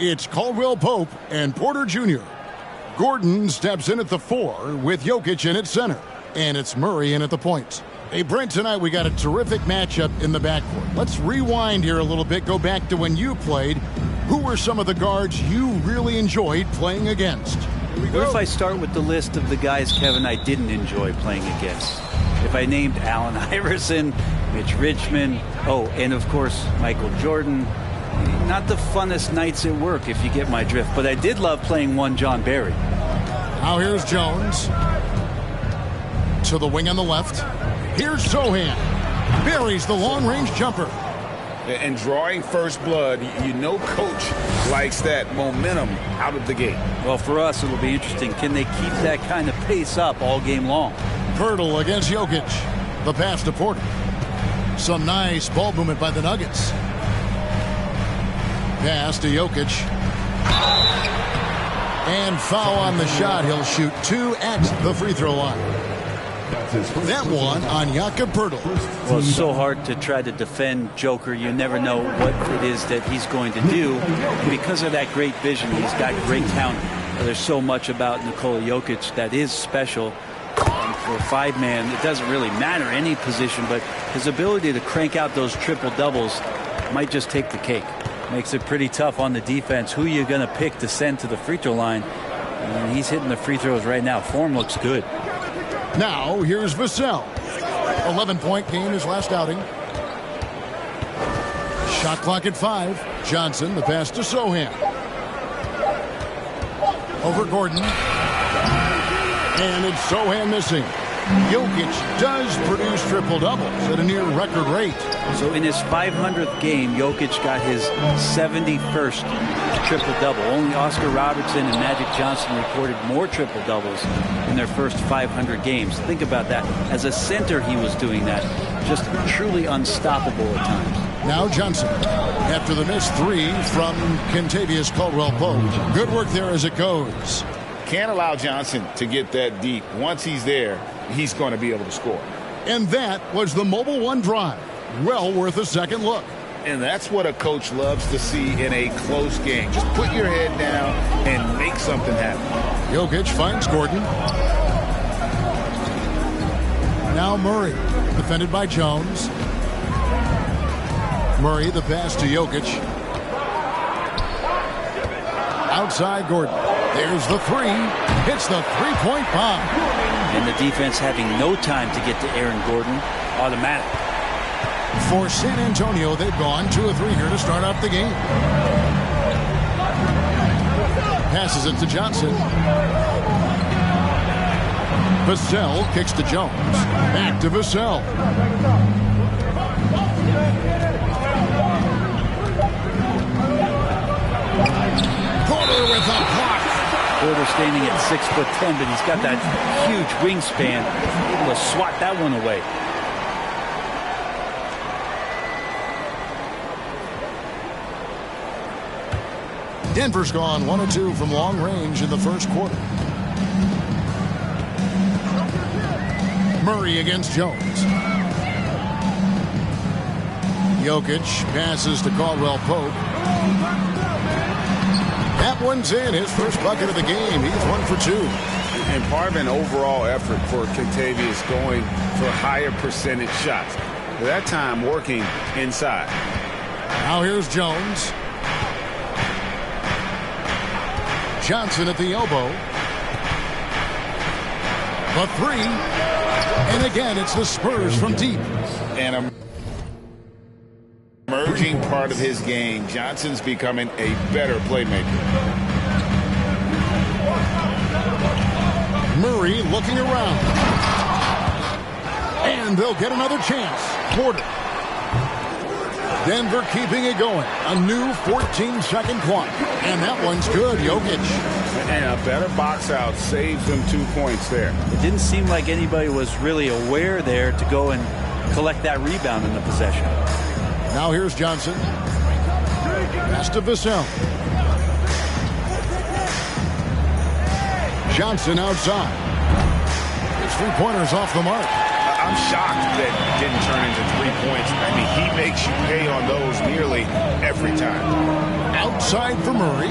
It's Caldwell Pope and Porter Jr. Gordon steps in at the 4 with Jokic in at center. And it's Murray in at the point. Hey, Brent, tonight we got a terrific matchup in the backcourt. Let's rewind here a little bit, go back to when you played. Who were some of the guards you really enjoyed playing against? What if I start with the list of the guys, Kevin, I didn't enjoy playing against? If I named Allen Iverson, Mitch Richmond, and of course, Michael Jordan. Not the funnest nights at work, if you get my drift. But I did love playing one John Barry. Now here's Jones. To the wing on the left. Here's Sohan. Barry's the long-range jumper. And drawing first blood, you know coach likes that momentum out of the gate. Well, for us, it'll be interesting. Can they keep that kind of pace up all game long? Pirtle against Jokic. The pass to Porter. Some nice ball movement by the Nuggets. Pass to Jokic. And foul on the shot. He'll shoot 2 at the free throw line. That one on Jakob Pirtle. Well, it's so hard to try to defend Joker. You never know what it is that he's going to do. And because of that great vision, he's got great talent. There's so much about Nikola Jokic that is special. And for a 5-man, it doesn't really matter any position, but his ability to crank out those triple-doubles might just take the cake. Makes it pretty tough on the defense. Who you're going to pick to send to the free throw line. And he's hitting the free throws right now. Form looks good. Now here's Vassell. 11-point game his last outing. Shot clock at 5. Johnson, the pass to Sohan. Over Gordon. And it's Sohan missing. Jokic does produce triple-doubles at a near-record rate. So in his 500th game, Jokic got his 71st triple-double. Only Oscar Robertson and Magic Johnson recorded more triple-doubles in their first 500 games. Think about that. As a center, he was doing that. Just truly unstoppable at times. Now Johnson, after the missed 3 from Kentavious Caldwell-Pope. Good work there as it goes. Can't allow Johnson to get that deep. Once he's there, he's going to be able to score. And that was the Mobile One drive. Well worth a second look. And that's what a coach loves to see in a close game. Just put your head down and make something happen. Jokic finds Gordon. Now Murray, defended by Jones. Murray, the pass to Jokic. Outside Gordon. There's the 3. Hits the three-point bomb. And the defense having no time to get to Aaron Gordon. Automatic. For San Antonio, they've gone 2 of 3 here to start off the game. Passes it to Johnson. Vassell kicks to Jones. Back to Vassell. Porter with a block. Porter standing at 6'10", but he's got that huge wingspan. Able to swat that one away. Denver's gone 1 of 2 from long range in the first quarter. Murray against Jones. Jokic passes to Caldwell-Pope. That one's in. His first bucket of the game. He's 1 for 2. And part of an overall effort for Kentavious going for higher percentage shots. That time working inside. Now here's Jones. Johnson at the elbow. The 3. And again, it's the Spurs from deep. And a emerging part of his game. Johnson's becoming a better playmaker. Murray looking around. And they'll get another chance. Porter. Denver keeping it going. A new 14-second clock. And that one's good. Jokic. And a better box out saves them 2 points there. It didn't seem like anybody was really aware there to go and collect that rebound in the possession. Now here's Johnson. Pass to Vassell. Johnson outside. His 3-pointer's off the mark. I'm shocked that didn't turn into 3 points. I mean, he makes you pay on those nearly every time. Outside for Murray.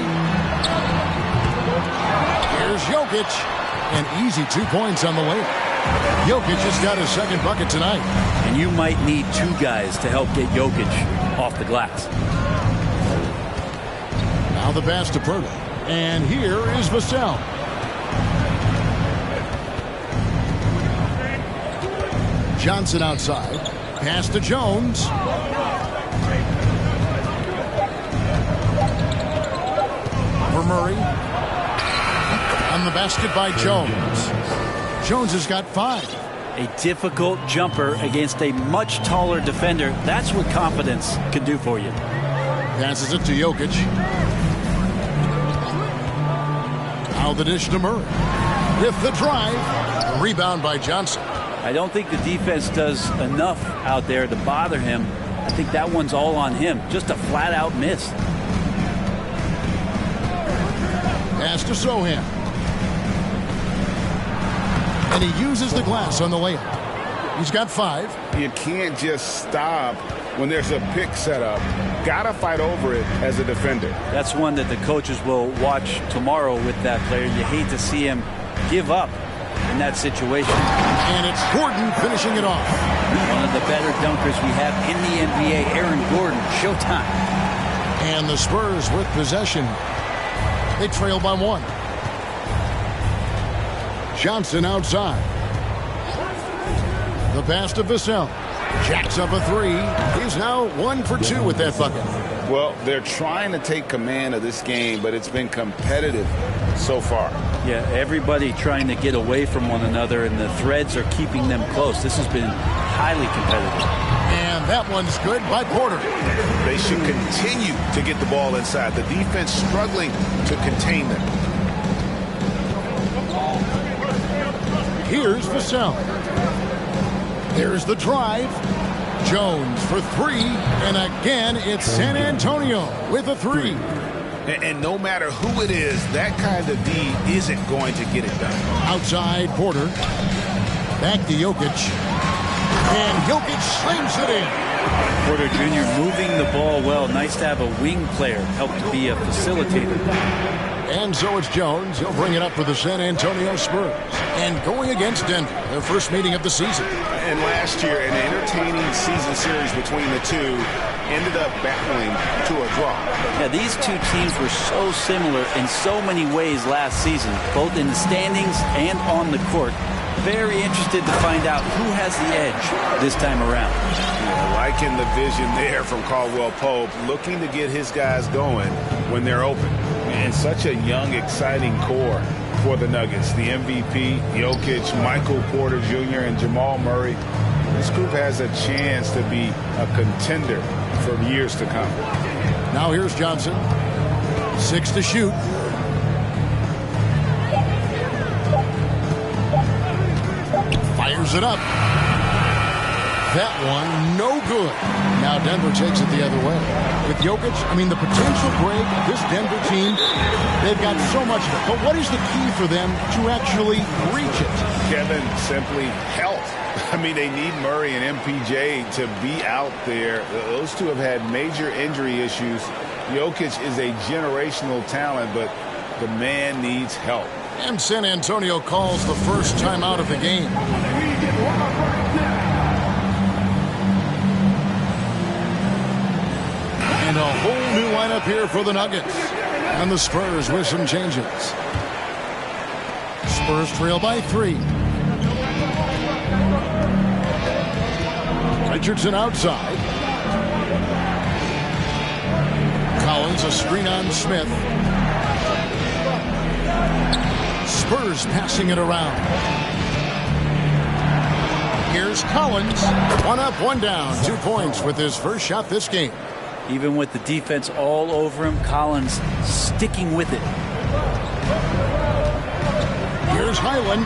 Here's Jokic. An easy 2 points on the layup. Jokic just got his second bucket tonight. And you might need two guys to help get Jokic off the glass. Now the pass to Purtle. And here is Vassell. Johnson outside. Pass to Jones. For Murray. On the basket by Jones. Jones has got 5. A difficult jumper against a much taller defender. That's what confidence can do for you. Passes it to Jokic. Now the dish to Murray. With the drive. The rebound by Johnson. I don't think the defense does enough out there to bother him. I think that one's all on him. Just a flat-out miss. Pass to Sohan. And he uses the glass on the layup. He's got 5. You can't just stop when there's a pick set up. Gotta fight over it as a defender. That's one that the coaches will watch tomorrow with that player. You hate to see him give up in that situation. And it's Gordon finishing it off. One of the better dunkers we have in the NBA, Aaron Gordon. Showtime. And the Spurs with possession. They trail by 1. Johnson outside. The pass to Vassell. Jacks up a 3. He's now 1 for 2 with that bucket. Well, they're trying to take command of this game, but it's been competitive so far. Yeah, everybody trying to get away from one another, and the threads are keeping them close. This has been highly competitive. And that one's good by Porter. They should continue to get the ball inside. The defense struggling to contain them. Here's Vassell. There's the drive. Jones for 3. And again, it's San Antonio with a 3. And no matter who it is, that kind of D isn't going to get it done. Outside, Porter. Back to Jokic. And Jokic slams it in. Porter Jr. moving the ball well. Nice to have a wing player help to be a facilitator. And so it's Jones. He'll bring it up for the San Antonio Spurs. And going against Denver, their first meeting of the season. And last year, an entertaining season series between the two ended up battling to a draw. Yeah, these two teams were so similar in so many ways last season, both in the standings and on the court. Very interested to find out who has the edge this time around. Liking the vision there from Caldwell Pope, looking to get his guys going when they're open. And such a young, exciting core for the Nuggets. The MVP, Jokic, Michael Porter Jr., and Jamal Murray. This group has a chance to be a contender for years to come. Now here's Johnson. 6 to shoot. Fires it up. That one, no good. Now Denver takes it the other way. With Jokic, I mean, the potential break, this Denver team, they've got so much of it. But what is the key for them to actually reach it? Kevin, simply health. I mean, they need Murray and MPJ to be out there. Those two have had major injury issues. Jokic is a generational talent, but the man needs help. And San Antonio calls the first time out of the game. And a whole new lineup here for the Nuggets. And the Spurs with some changes. Spurs trail by 3. Richardson outside. Collins a screen on Smith. Spurs passing it around. Here's Collins. 1 up, 1 down. 2 points with his first shot this game. Even with the defense all over him, Collins sticking with it. Here's Highland.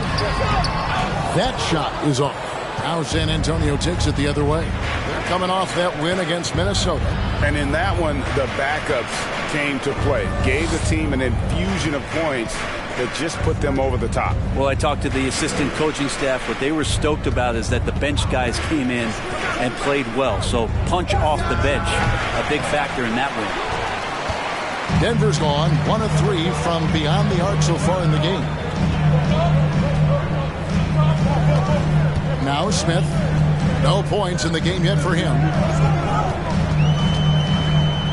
That shot is off. Now San Antonio takes it the other way. They're coming off that win against Minnesota. And in that one, the backups came to play. Gave the team an infusion of points that just put them over the top. Well, I talked to the assistant coaching staff. What they were stoked about is that the bench guys came in and played well. So punch off the bench, a big factor in that win. Denver's gone 1 of 3 from beyond the arc so far in the game. Now Smith. No points in the game yet for him.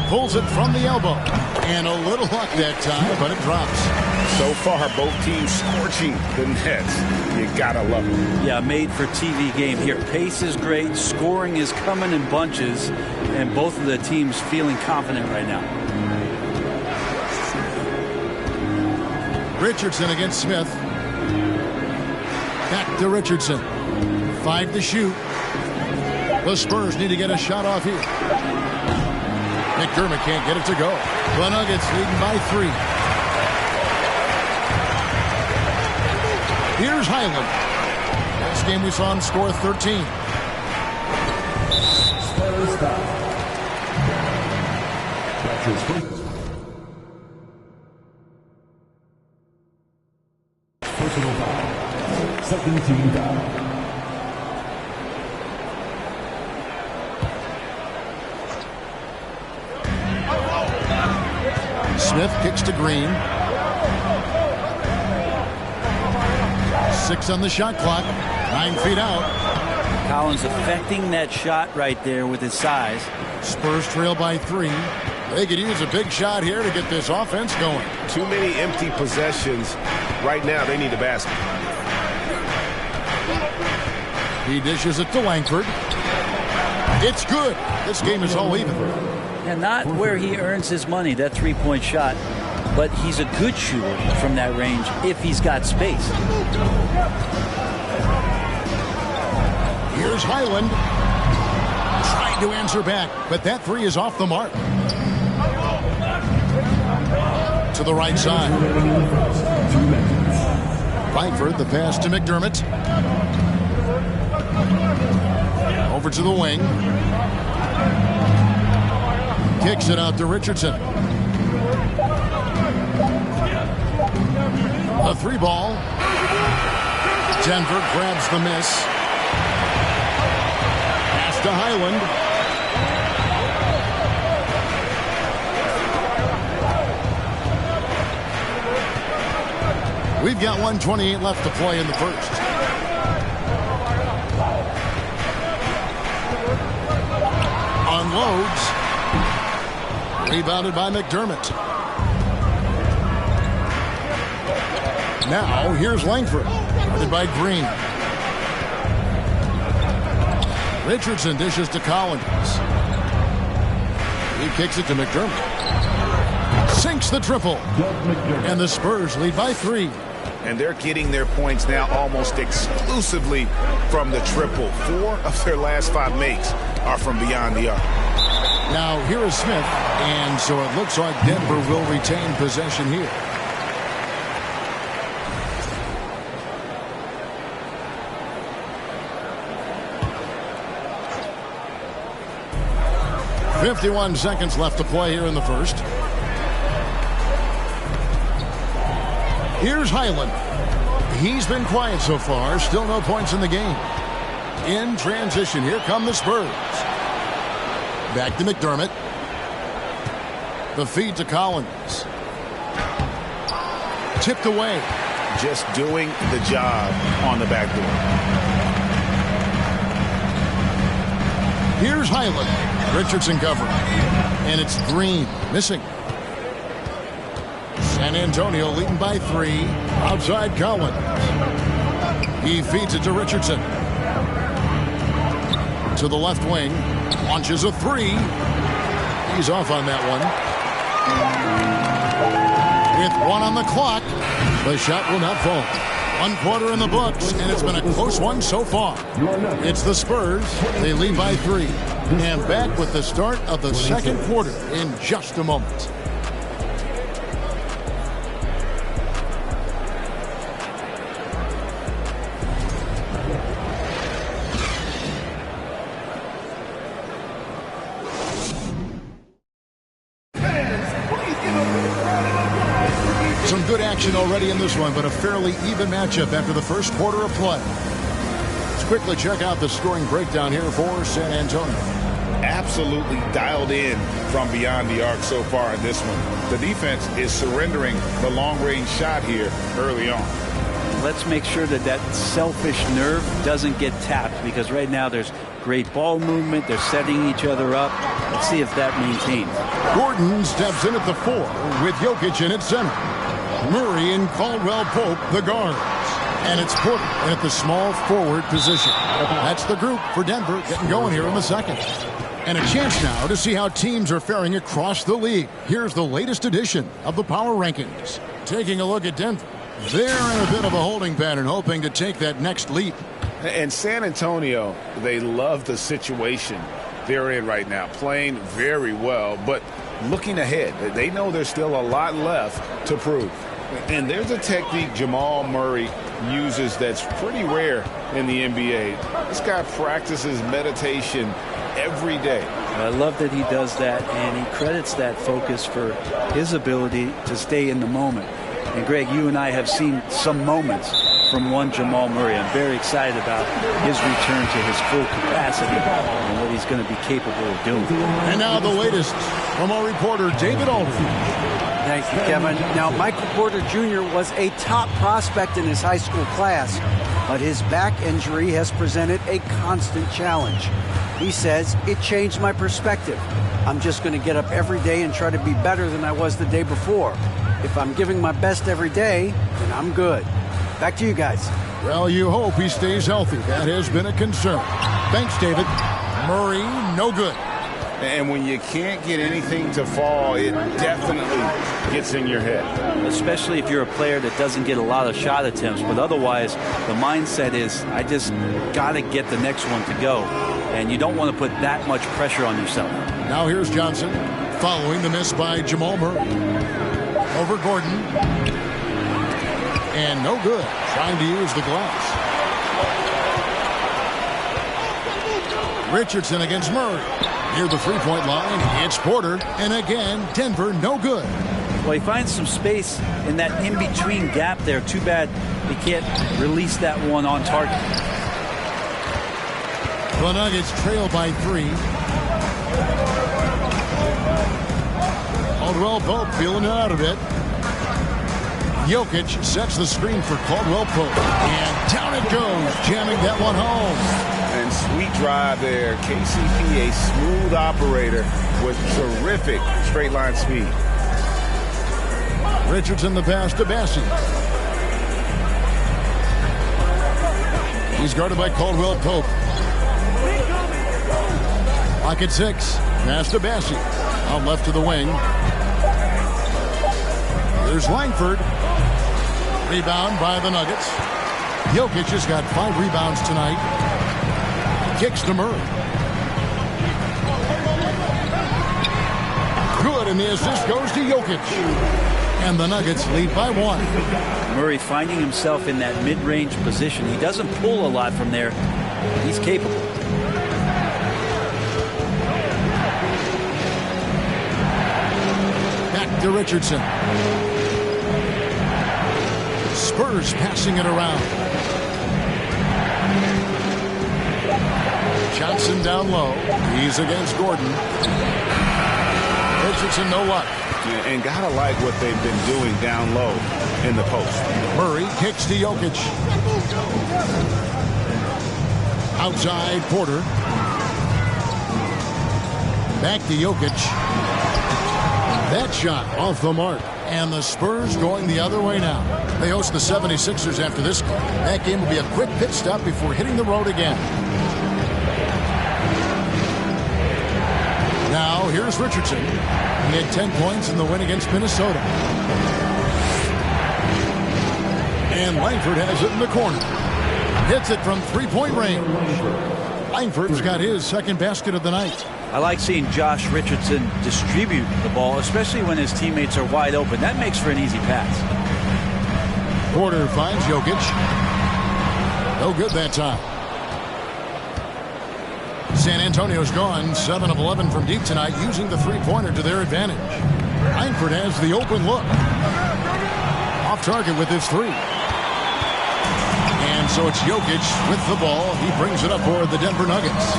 Pulls it from the elbow. And a little luck that time, but it drops. So far, both teams scorching the nets. You gotta love it. Yeah, made for TV game here. Pace is great. Scoring is coming in bunches. And both of the teams feeling confident right now. Richardson against Smith. Back to Richardson. 5 to shoot. The Spurs need to get a shot off here. McDermott can't get it to go. The Nuggets leading by 3. Here's Highland. Last game we saw him score 13. Personal foul. Second team foul. Smith kicks to Green. 6 on the shot clock. 9 feet out. Collins affecting that shot right there with his size. Spurs trail by 3. They could use a big shot here to get this offense going. Too many empty possessions. Right now, they need a basket. He dishes it to Langford. It's good. This game is all even. And not where he earns his money, that three-point shot, but he's a good shooter from that range if he's got space. Here's Highland. Trying to answer back, but that 3 is off the mark. To the right side. Langford, the pass to McDermott. Over to the wing. Kicks it out to Richardson. A 3 ball. Denver grabs the miss. Pass to Highland. We've got 1:28 left to play in the first. Unloads. Rebounded by McDermott. Now, here's Langford. Guarded by Green. Richardson dishes to Collins. He kicks it to McDermott. Sinks the triple. And the Spurs lead by 3. And they're getting their points now almost exclusively from the triple. 4 of their last 5 makes are from beyond the arc. Now, here is Smith, and so it looks like Denver will retain possession here. .51 seconds left to play here in the first. Here's Highland. He's been quiet so far, still no points in the game. In transition, here come the Spurs. Back to McDermott. The feed to Collins. Tipped away. Just doing the job on the backdoor. Here's Highland. Richardson covering. And it's Green missing. San Antonio leading by 3. Outside Collins. He feeds it to Richardson. To the left wing. Launches a 3. He's off on that one. With 1 on the clock, the shot will not fall. 1 quarter in the books, and it's been a close one so far. It's the Spurs. They lead by 3. And back with the start of the second quarter in just a moment. good action already in this one, but a fairly even matchup after the first quarter of play. Let's quickly check out the scoring breakdown here for San Antonio. Absolutely dialed in from beyond the arc so far in this one. The defense is surrendering the long-range shot here early on. Let's make sure that that selfish nerve doesn't get tapped, because right now there's great ball movement. They're setting each other up. Let's see if that maintains. Gordon steps in at the 4 with Jokic in at center. Murray and Caldwell Pope, the guards. And it's Porter at the small forward position. That's the group for Denver getting going here in the second. And a chance now to see how teams are faring across the league. Here's the latest edition of the Power Rankings. Taking a look at Denver. They're in a bit of a holding pattern, hoping to take that next leap. And San Antonio, they love the situation they're in right now, playing very well, but looking ahead. They know there's still a lot left to prove. And there's a technique Jamal Murray uses that's pretty rare in the NBA. This guy practices meditation every day. I love that he does that, and he credits that focus for his ability to stay in the moment. And Greg, you and I have seen some moments from one Jamal Murray. I'm very excited about his return to his full capacity and what he's going to be capable of doing. And now the latest from our reporter, David Aldridge. Thank you, Kevin. Now, Michael Porter Jr. was a top prospect in his high school class, but his back injury has presented a constant challenge. He says, it changed my perspective. I'm just going to get up every day and try to be better than I was the day before. If I'm giving my best every day, then I'm good. Back to you guys. Well, you hope he stays healthy. That has been a concern. Thanks, David. Murray, no good. And when you can't get anything to fall, it definitely gets in your head. Especially if you're a player that doesn't get a lot of shot attempts. But otherwise, the mindset is, I just got to get the next one to go. And you don't want to put that much pressure on yourself. Now here's Johnson following the miss by Jamal Murray. Over Gordon. And no good. Trying to use the glass. Richardson against Murray. Near the three-point line, it's Porter. And again, Denver, no good. Well, he finds some space in that in-between gap there. Too bad he can't release that one on target. The Nuggets trail by 3. Caldwell Pope feeling it out a bit. Jokic sets the screen for Caldwell Pope. And down it goes, jamming that one home. And sweet drive there. KCP, a smooth operator with terrific straight line speed. Richardson the pass to Bassi. He's guarded by Caldwell Pope. Lock at 6. Pass to Bassi. Out left to the wing. There's Langford. Rebound by the Nuggets. Jokic has got 5 rebounds tonight. Kicks to Murray. Good, and the assist goes to Jokic. And the Nuggets lead by 1. Murray finding himself in that mid-range position. He doesn't pull a lot from there. He's capable. Back to Richardson. Spurs passing it around. Johnson down low. He's against Gordon. Richardson, no luck. And gotta like what they've been doing down low in the post. Murray kicks to Jokic. Outside Porter. Back to Jokic. That shot off the mark. And the Spurs going the other way now. They host the 76ers after this game. That game will be a quick pit stop before hitting the road again. Now, here's Richardson. He had 10 points in the win against Minnesota. And Langford has it in the corner. Hits it from three-point range. Langford's got his second basket of the night. I like seeing Josh Richardson distribute the ball, especially when his teammates are wide open. That makes for an easy pass. Porter finds Jokic. No good that time. San Antonio's gone 7 of 11 from deep tonight, using the three-pointer to their advantage. Langford has the open look. Off target with his three. And so it's Jokic with the ball. He brings it up for the Denver Nuggets.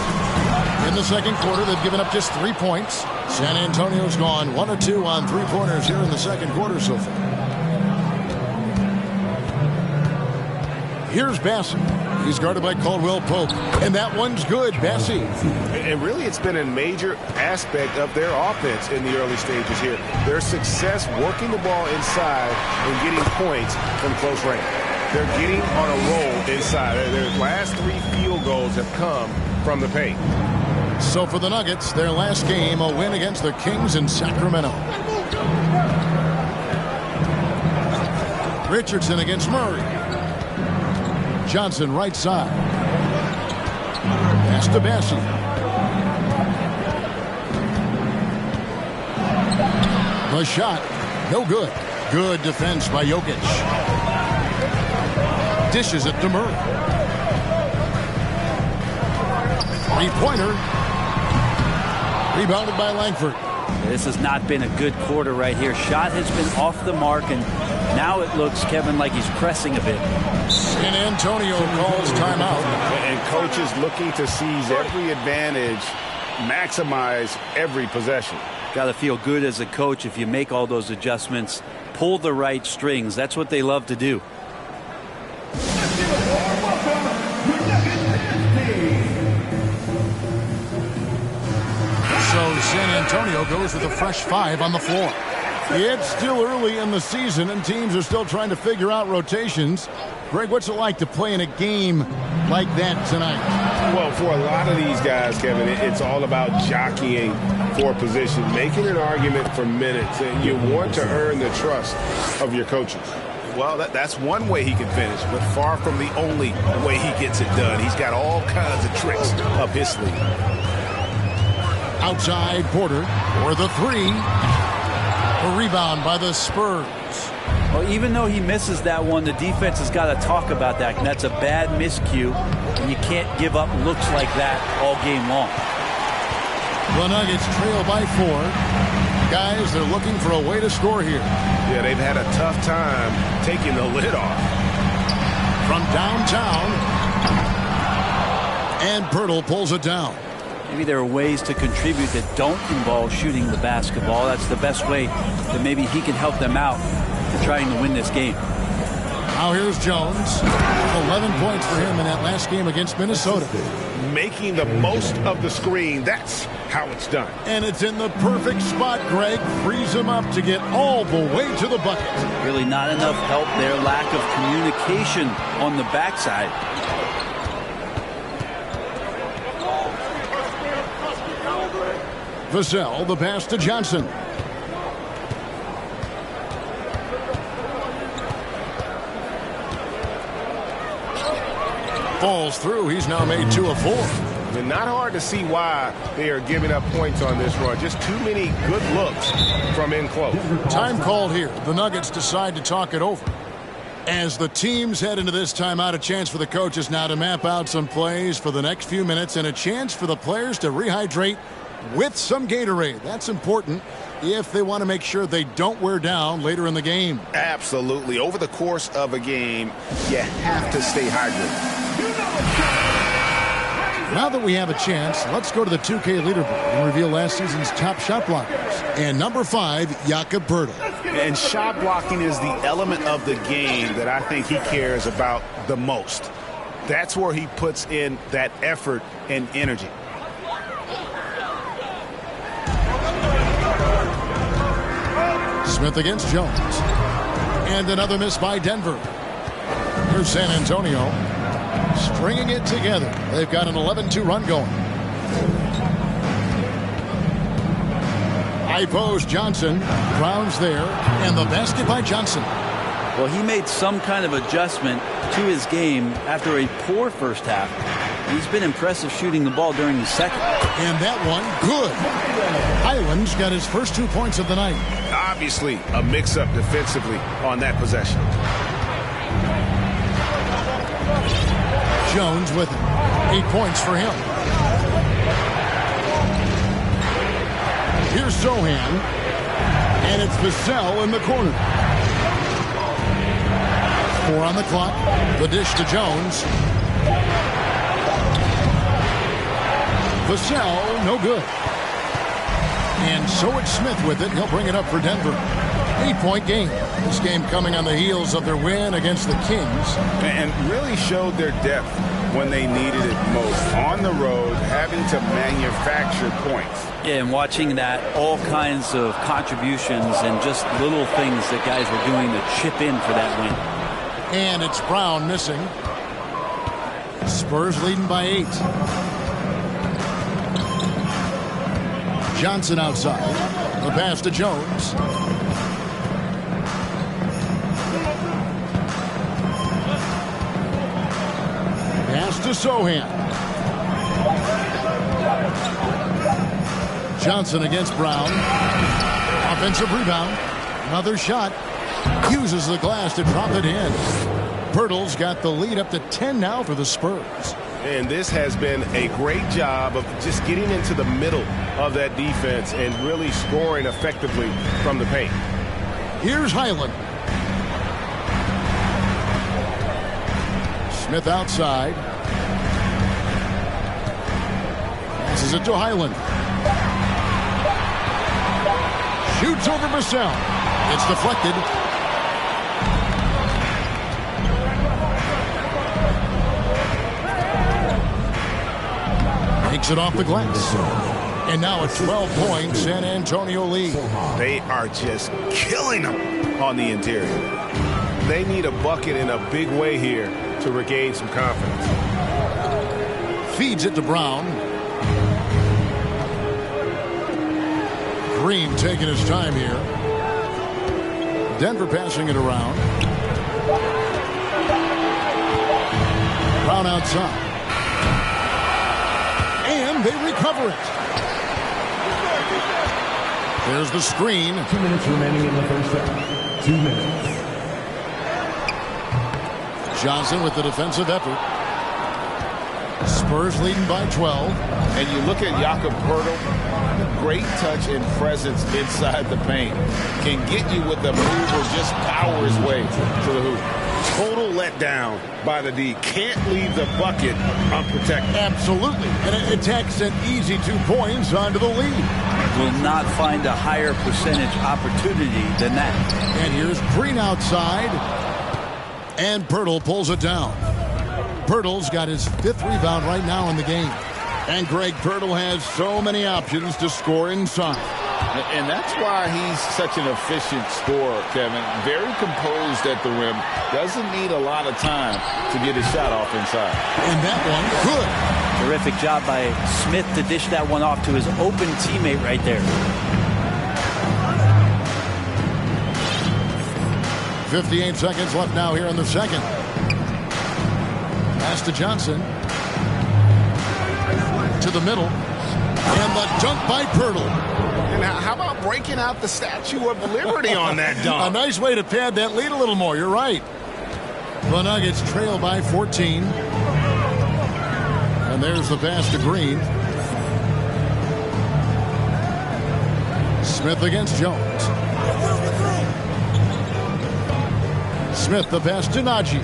In the second quarter, they've given up just 3 points. San Antonio's gone 1 of 2 on three-pointers here in the second quarter so far. Here's Bassey. He's guarded by Caldwell Pope. And that one's good, Bassey. And really, it's been a major aspect of their offense in the early stages here. Their success working the ball inside and getting points from close range. They're getting on a roll inside. Their last 3 field goals have come from the paint. So for the Nuggets, their last game, a win against the Kings in Sacramento. Richardson against Murray. Johnson right side. Pass to Bassey. The shot, no good. Good defense by Jokic. Dishes it to Murray. Three-pointer. Rebounded by Langford. This has not been a good quarter right here. Shot has been off the mark, and now it looks, Kevin, like he's pressing a bit. San Antonio calls timeout. And coaches looking to seize every advantage, maximize every possession. Got to feel good as a coach if you make all those adjustments, pull the right strings. That's what they love to do. So San Antonio goes with a fresh 5 on the floor. It's still early in the season, and teams are still trying to figure out rotations. Greg, what's it like to play in a game like that tonight? Well, for a lot of these guys, Kevin, it's all about jockeying for position, making an argument for minutes, and you want to earn the trust of your coaches. Well, that's one way he can finish, but far from the only way he gets it done. He's got all kinds of tricks up his sleeve. Outside Porter for the 3. A rebound by the Spurs. Well, even though he misses that one, the defense has got to talk about that. And that's a bad miscue, and you can't give up looks like that all game long. The Nuggets trail by 4. Guys, they're looking for a way to score here. Yeah, they've had a tough time taking the lid off. From downtown, and Pirtle pulls it down. Maybe there are ways to contribute that don't involve shooting the basketball. That's the best way that maybe he can help them out in trying to win this game. Now here's Jones. 11 points for him in that last game against Minnesota. Making the most of the screen. That's how it's done. And it's in the perfect spot, Greg. Frees him up to get all the way to the bucket. Really not enough help there. Lack of communication on the backside. Vassell, the pass to Johnson. Falls through. He's now made 2 of 4. And not hard to see why they are giving up points on this run. Just too many good looks from in close. Time called here. The Nuggets decide to talk it over. As the teams head into this timeout, a chance for the coaches now to map out some plays for the next few minutes and a chance for the players to rehydrate with some Gatorade. That's important if they want to make sure they don't wear down later in the game. Absolutely. Over the course of a game, you have to stay hydrated. Now that we have a chance, let's go to the 2K leaderboard and reveal last season's top shot blockers. And number 5, Jakob Poeltl. And shot blocking is the element of the game that I think he cares about the most. That's where he puts in that effort and energy. Smith against Jones. And another miss by Denver. Here's San Antonio. Stringing it together. They've got an 11-2 run going. High post Johnson. Browns there. And the basket by Johnson. Well, he made some kind of adjustment to his game after a poor first half. He's been impressive shooting the ball during the second. And that one, good. Highlands got his first 2 points of the night. Obviously, a mix-up defensively on that possession. Jones with 8 points for him. Here's Zohan. And it's Vassell in the corner. 4 on the clock. The dish to Jones. Vassell, no good. And so it's Smith with it. He'll bring it up for Denver. 8-point game. This game coming on the heels of their win against the Kings. And really showed their depth when they needed it most. On the road, having to manufacture points. Yeah, and watching that, all kinds of contributions and just little things that guys were doing to chip in for that win. And it's Brown missing. Spurs leading by 8. Johnson outside. The pass to Jones. Pass to Sohan. Johnson against Brown. Offensive rebound. Another shot. Uses the glass to drop it in. Pirtle's got the lead up to 10 now for the Spurs. And this has been a great job of just getting into the middle of that defense and really scoring effectively from the paint. Here's Highland. Smith outside. Passes it to Highland. Shoots over Vassell. It's deflected. Takes it off the glass. And now a 12-point San Antonio lead. They are just killing them on the interior. They need a bucket in a big way here to regain some confidence. Feeds it to Brown. Green taking his time here. Denver passing it around. Brown outside. And they recover it. There's the screen. 2 minutes remaining in the first half. 2 minutes. Johnson with the defensive effort. Spurs leading by 12. And you look at Jakob Poeltl, great touch and presence inside the paint. Can get you with the move or just power his way to the hoop. Total letdown by the D. Can't leave the bucket unprotected. Absolutely. And it takes an easy 2 points onto the lead. Will not find a higher percentage opportunity than that. And here's Green outside. And Poeltl pulls it down. Poeltl's got his 5th rebound right now in the game. And Greg Poeltl has so many options to score inside. And that's why he's such an efficient scorer, Kevin. Very composed at the rim. Doesn't need a lot of time to get his shot off inside. And that one, good. Terrific job by Smith to dish that one off to his open teammate right there. 58 seconds left now here in the second. Pass to Johnson. To the middle. And the dunk by Poeltl. And how about breaking out the Statue of Liberty on that dunk? A nice way to pad that lead a little more. You're right. The Nuggets trail by 14. And there's the pass to Green. Smith against Jones. Smith the pass to Najee.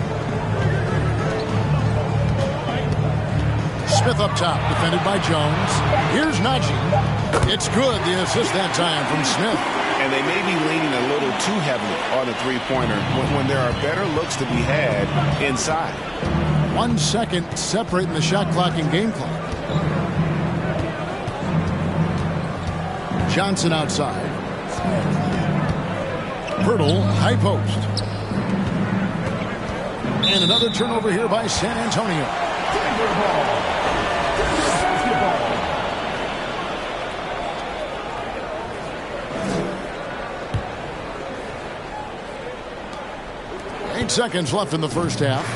Smith up top, defended by Jones. Here's Najee. It's good, the assist that time from Smith. And they may be leaning a little too heavily on the three-pointer when there are better looks to be had inside. 1 second separating the shot clock and game clock. Johnson outside. Poeltl, high post. And another turnover here by San Antonio. 8 seconds left in the first half.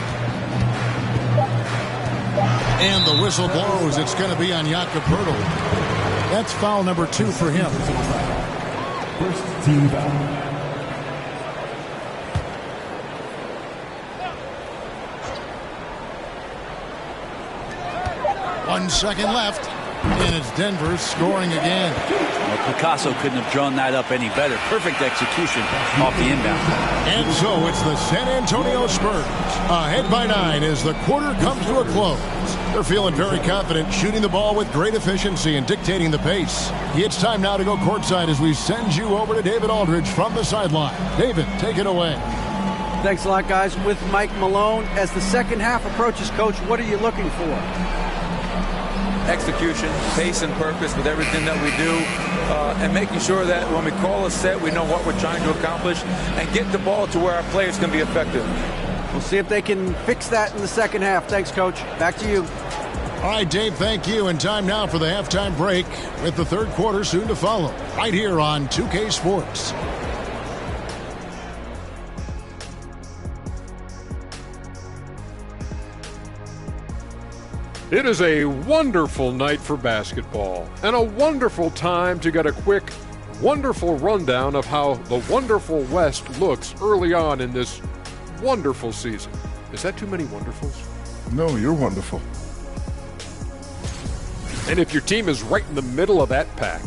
And the whistle blows. It's going to be on Jakob Poeltl. That's foul number 2 for him. First team foul. 1 second left. And it's Denver scoring again. Well, Picasso couldn't have drawn that up any better. Perfect execution off the inbound. And so it's the San Antonio Spurs ahead by 9 as the quarter comes to a close. They're feeling very confident, shooting the ball with great efficiency and dictating the pace. It's time now to go courtside as we send you over to David Aldridge from the sideline. David, take it away. Thanks a lot, guys. With Mike Malone, as the second half approaches, Coach, what are you looking for? Execution, pace, and purpose with everything that we do, and making sure that when we call a set, we know what we're trying to accomplish and get the ball to where our players can be effective. We'll see if they can fix that in the second half. Thanks, Coach. Back to you. All right, Dave, thank you. And time now for the halftime break with the third quarter soon to follow right here on 2K Sports. It is a wonderful night for basketball and a wonderful time to get a quick, wonderful rundown of how the wonderful West looks early on in this wonderful season. Is that too many wonderfuls? No, you're wonderful. And if your team is right in the middle of that pack,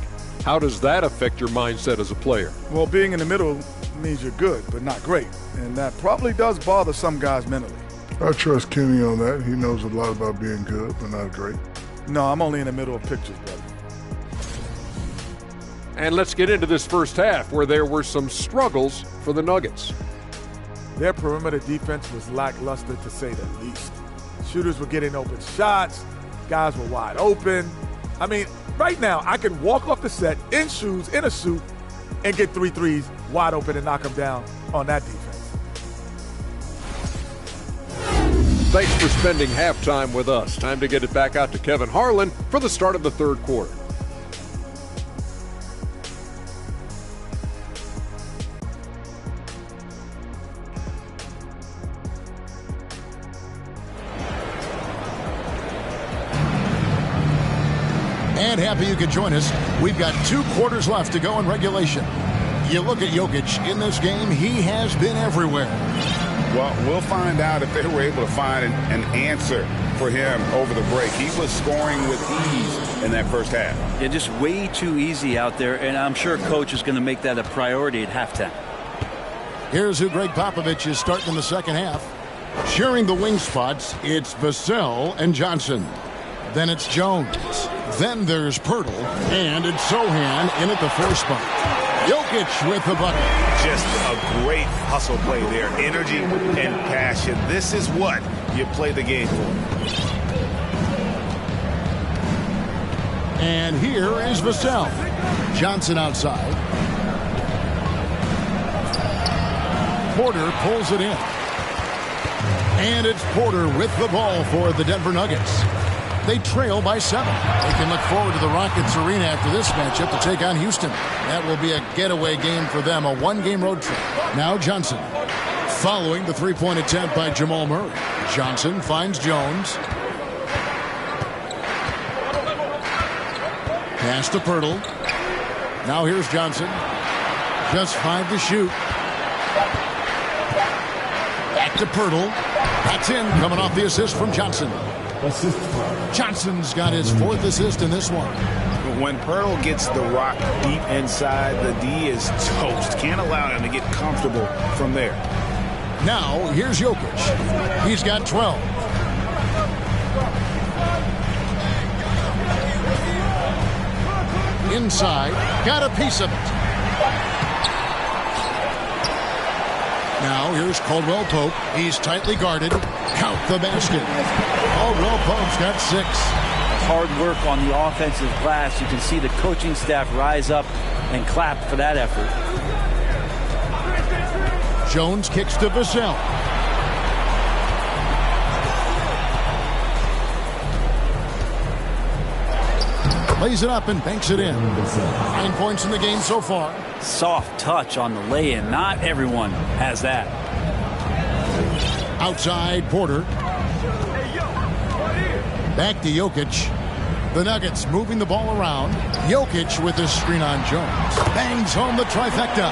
how does that affect your mindset as a player? Well, being in the middle means you're good, but not great. And that probably does bother some guys mentally. I trust Kenny on that. He knows a lot about being good, but not great. No, I'm only in the middle of pictures, brother. And let's get into this first half where there were some struggles for the Nuggets. Their perimeter defense was lackluster, to say the least. Shooters were getting open shots. Guys were wide open. I mean, right now, I can walk off the set in shoes, in a suit, and get 3 threes wide open and knock them down on that defense. Thanks for spending halftime with us. Time to get it back out to Kevin Harlan for the start of the third quarter. And happy you could join us. We've got 2 quarters left to go in regulation. You look at Jokic in this game, he has been everywhere. Well, we'll find out if they were able to find an answer for him over the break. He was scoring with ease in that first half. Yeah, just way too easy out there, and I'm sure Coach is going to make that a priority at halftime. Here's who Greg Popovich is starting in the second half. Sharing the wing spots, it's Vassell and Johnson. Then it's Jones. Then there's Pirtle, and it's Sohan in at the 4 spot. Jokic with the bucket. Just a great hustle play there. Energy and passion. This is what you play the game for. And here is Vassell. Johnson outside. Porter pulls it in. And it's Porter with the ball for the Denver Nuggets. They trail by 7. They can look forward to the Rockets Arena after this matchup to take on Houston. That will be a getaway game for them, a 1-game road trip. Now Johnson, following the 3-point attempt by Jamal Murray. Johnson finds Jones. Pass to Pirtle. Now here's Johnson. Just 5 to shoot. Back to Pirtle. That's in, coming off the assist from Johnson. Johnson's got his 4th assist in this one. When Pirtle gets the rock deep inside, the D is toast. Can't allow him to get comfortable from there. Now, here's Jokic. He's got 12. Inside, got a piece of it. Now, here's Caldwell Pope. He's tightly guarded. Count the basket. Caldwell Pope's got 6. Hard work on the offensive glass. You can see the coaching staff rise up and clap for that effort. Jones kicks to Vassell. Lays it up and banks it in. 9 points in the game so far. Soft touch on the lay-in. Not everyone has that. Outside, Porter. Back to Jokic. The Nuggets moving the ball around. Jokic with his screen on Jones. Bangs home the trifecta.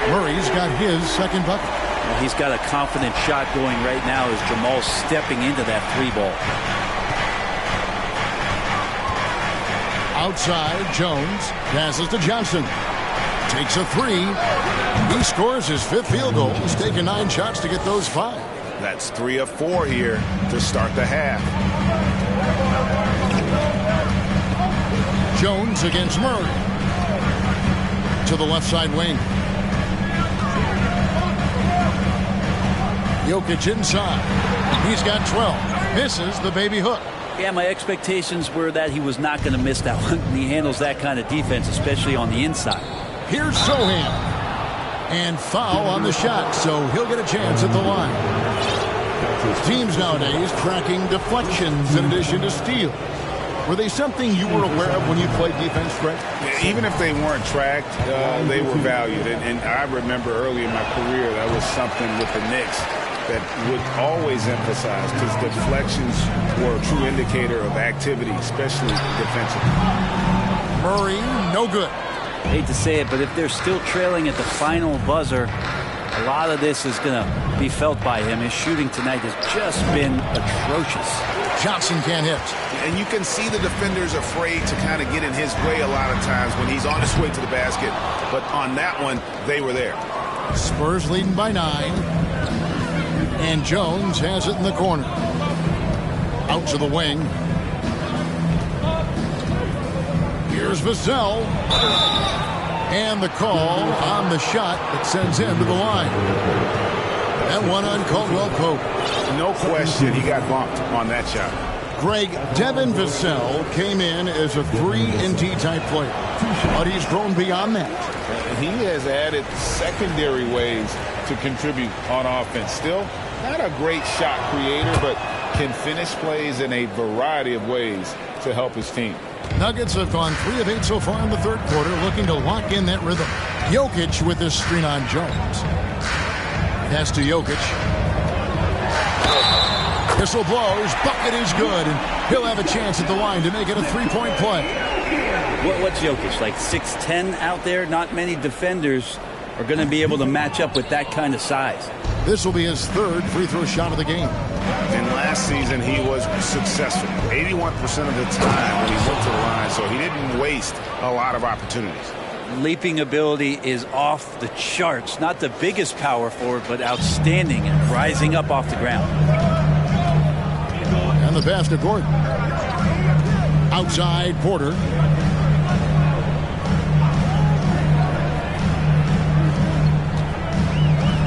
Murray's got his second bucket. Well, he's got a confident shot going right now as Jamal's stepping into that 3 ball. Outside, Jones passes to Johnson. Takes a three. He scores his 5th field goal. He's taken 9 shots to get those 5. That's 3 of 4 here to start the half. Jones against Murray. To the left side wing. Jokic inside. He's got 12. Misses the baby hook. Yeah, my expectations were that he was not going to miss that one. He handles that kind of defense, especially on the inside. Here's Sohan. And foul on the shot, so he'll get a chance at the line. Teams nowadays tracking deflections in addition to steals. Were they something you were aware of when you played defense, Fred? Yeah, even if they weren't tracked, they were valued. And I remember early in my career, that was something with the Knicks that would always emphasize, because deflections were a true indicator of activity, especially defensively. Murray, no good. I hate to say it, but if they're still trailing at the final buzzer, a lot of this is going to be felt by him. His shooting tonight has just been atrocious. Johnson can't hit. And you can see the defenders afraid to kind of get in his way a lot of times when he's on his way to the basket. But on that one, they were there. Spurs leading by 9. And Jones has it in the corner. Out to the wing. Here's Vassell. And the call on the shot that sends him to the line. That one on Caldwell Pope. No question, he got bumped on that shot. Greg, Devin Vassell came in as a 3-and-D type player, but he's grown beyond that. He has added secondary ways to contribute on offense. Still not a great shot creator, but can finish plays in a variety of ways to help his team. Nuggets have gone 3 of 8 so far in the third quarter, looking to lock in that rhythm. Jokic with this screen on Jones. Pass to Jokic. Whistle blows. Bucket is good, and he'll have a chance at the line to make it a 3-point play. What's Jokic, like 6'10" out there? Not many defenders are going to be able to match up with that kind of size. This will be his 3rd free throw shot of the game. And last season, he was successful 81% of the time when he went to the line, so he didn't waste a lot of opportunities. Leaping ability is off the charts. Not the biggest power forward, but outstanding and rising up off the ground. And the pass to Gordon. Outside, Porter.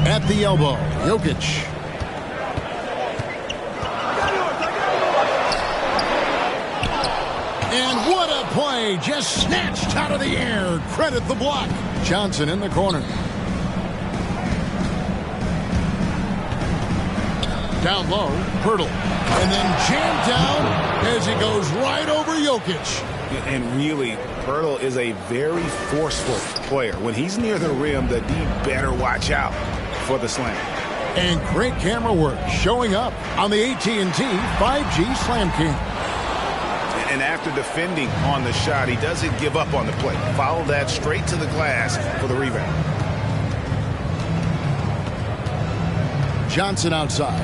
At the elbow, Jokic. And what a play, just snatched out of the air. Credit the block. Johnson in the corner. Down low, Pirtle. And then jammed down as he goes right over Jokic. And really, Pirtle is a very forceful player. When he's near the rim, the D better watch out for the slam. And great camera work showing up on the AT&T 5G Slam Cam. And after defending on the shot, he doesn't give up on the play. Follow that straight to the glass for the rebound. Johnson outside.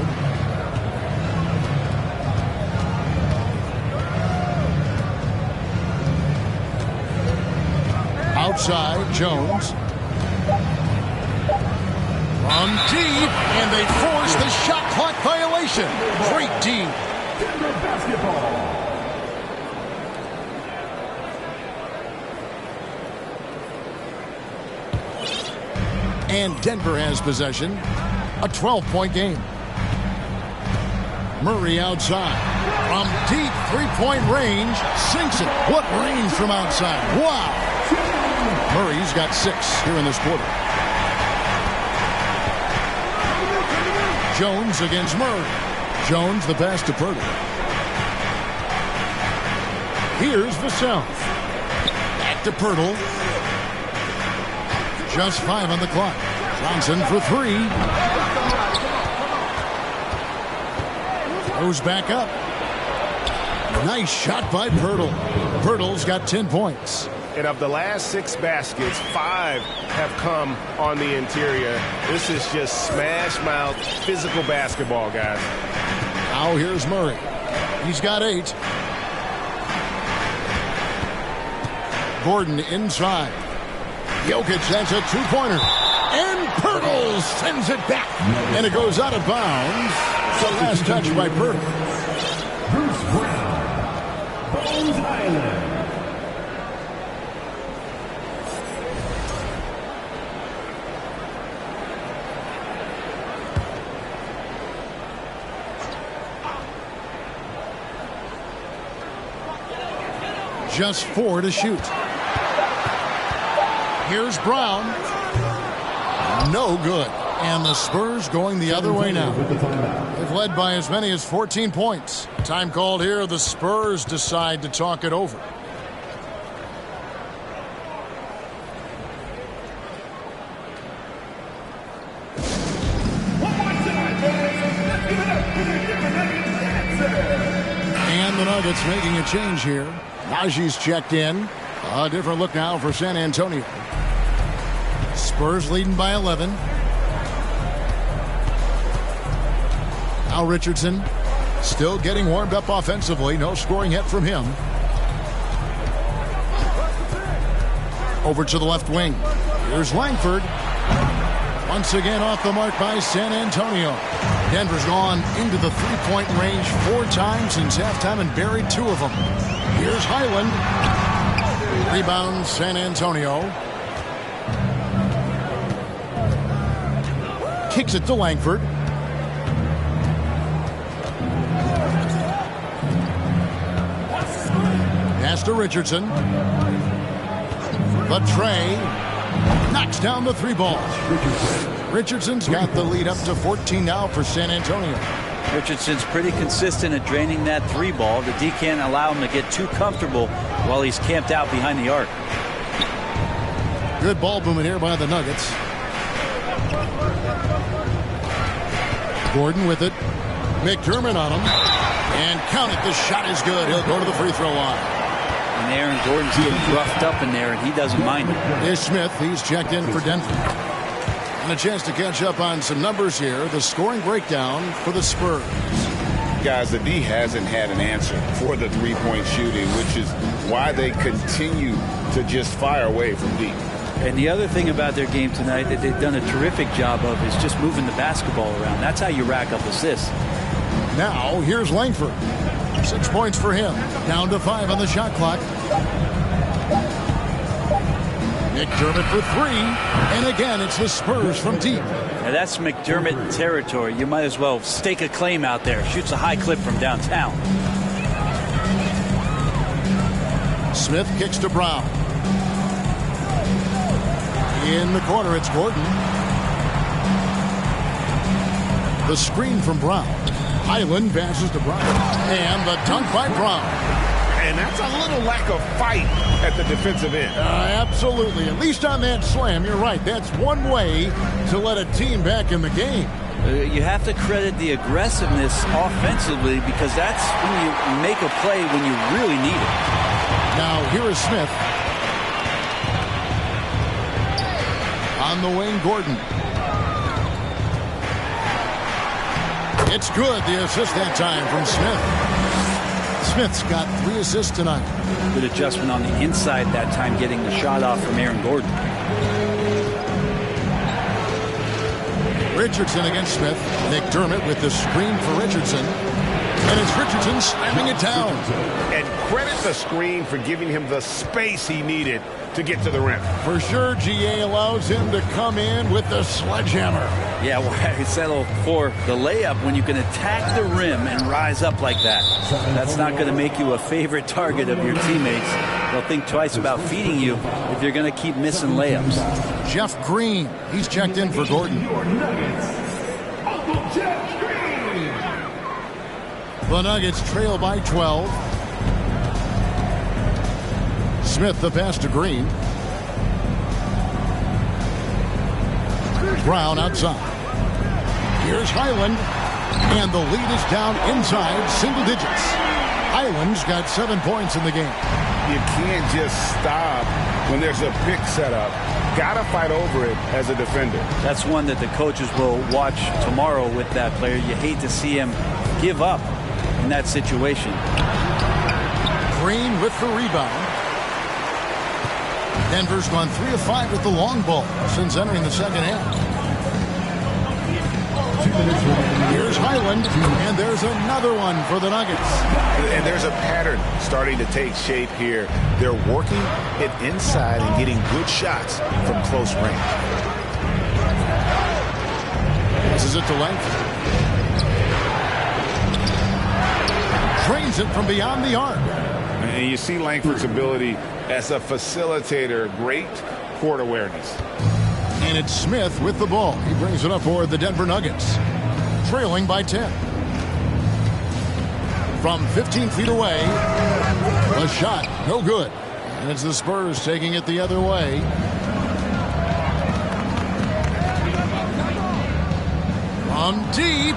Outside, Jones. From deep, and they force the shot clock violation. Great D. Basketball. And Denver has possession. A 12-point game. Murray outside. From deep three-point range, sinks it. What range from outside. Wow. Murray's got 6 here in this quarter. Jones against Murray. Jones the pass to Purdy. Here's Vassell. Back to Pirtle. Just 5 on the clock. Johnson for 3. Goes back up. Nice shot by Pirtle. Pirtle's got 10 points. And of the last 6 baskets, 5 have come on the interior. This is just smash mouth physical basketball, guys. Now here's Murray. He's got 8. Gordon inside. Jokic has a two-pointer. And Pirtle sends it back. And it goes out of bounds. The last touch by Pirtle. Bruce Brown. Bones Island. Just 4 to shoot. Here's Brown. No good. And the Spurs going the other way now. They've led by as many as 14 points. Time called here. The Spurs decide to talk it over. And the Nuggets making a change here. Najee's checked in. A different look now for San Antonio. Spurs leading by 11. Al Richardson still getting warmed up offensively. No scoring yet from him. Over to the left wing. Here's Langford. Once again off the mark by San Antonio. Denver's gone into the three-point range 4 times since halftime and buried 2 of them. Here's Highland. Rebound San Antonio. Kicks it to Langford. Pass to Richardson. The tray. Knocks down the 3 ball. Richardson's got the lead up to 14 now for San Antonio. Richardson's pretty consistent at draining that 3 ball. The D can't allow him to get too comfortable while he's camped out behind the arc. Good ball movement here by the Nuggets. Gordon with it. McDermott on him. And count it. The shot is good. He'll go to the free throw line. And Aaron Gordon's getting roughed up in there, and he doesn't mind it. Here's Smith. He's checked in for Denver. And a chance to catch up on some numbers here. The scoring breakdown for the Spurs. Guys, the D hasn't had an answer for the three-point shooting, which is why they continue to just fire away from deep. And the other thing about their game tonight that they've done a terrific job of is just moving the basketball around. That's how you rack up assists. Now, here's Langford. 6 points for him. Down to 5 on the shot clock. McDermott for 3. And again, it's the Spurs from deep. Now that's McDermott territory. You might as well stake a claim out there. Shoots a high clip from downtown. Smith kicks to Brown. In the corner, it's Gordon. The screen from Brown. Highland passes to Brown. And the dunk by Brown. And that's a little lack of fight at the defensive end. Absolutely. At least on that slam, you're right. That's one way to let a team back in the game. You have to credit the aggressiveness offensively because that's when you make a play when you really need it. Now, here is Smith. On the wing, Gordon. It's good. The assist that time from Smith. Smith's got 3 assists tonight. Good adjustment on the inside that time, getting the shot off from Aaron Gordon. Richardson against Smith. McDermott with the screen for Richardson. And it's Richardson slamming it down. And credit the screen for giving him the space he needed to get to the rim. For sure, GA allows him to come in with the sledgehammer. Yeah, why settle for the layup when you can attack the rim and rise up like that? That's not going to make you a favorite target of your teammates. They'll think twice about feeding you if you're going to keep missing layups. Jeff Green, he's checked in for Gordon. The Nuggets trail by 12. Smith the pass to Green. Brown outside. Here's Highland. And the lead is down inside single digits. Highland's got 7 points in the game. You can't just stop when there's a pick set up. Gotta fight over it as a defender. That's one that the coaches will watch tomorrow with that player. You hate to see him give up in that situation. Green with the rebound. Denver's gone 3 of 5 with the long ball since entering the second half. Here's Highland, and there's another one for the Nuggets. And there's a pattern starting to take shape here. They're working it inside and getting good shots from close range. This is it to length. Trains it from beyond the arc. And you see Langford's ability as a facilitator. Great court awareness. And it's Smith with the ball. He brings it up for the Denver Nuggets, trailing by 10. From 15 feet away, a shot, no good. And it's the Spurs taking it the other way. From deep.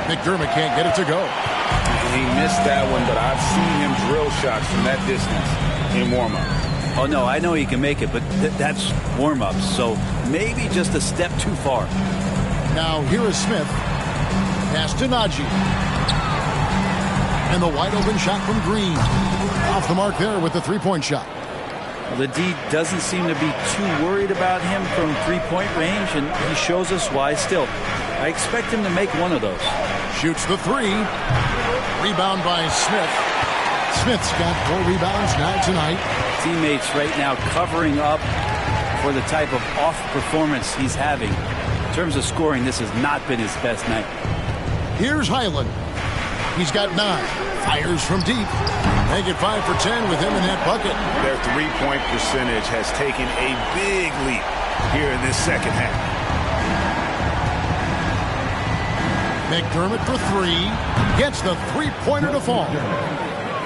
McDermott can't get it to go. He missed that one, but I've seen him drill shots from that distance in warm-up. Oh, no, I know he can make it, but that's warm-ups, so maybe just a step too far. Now, here is Smith. Pass to Najee. And the wide-open shot from Green. Off the mark there with the three-point shot. Well, the D doesn't seem to be too worried about him from three-point range, and he shows us why still. I expect him to make one of those. Shoots the three. Rebound by Smith. Smith's got 4 rebounds now tonight. Teammates right now covering up for the type of off performance he's having. In terms of scoring, this has not been his best night. Here's Highland. He's got 9. Fires from deep. Make it 5 for 10 with him in that bucket. Their three-point percentage has taken a big leap here in this second half. McDermott for 3. Gets the three-pointer to fall.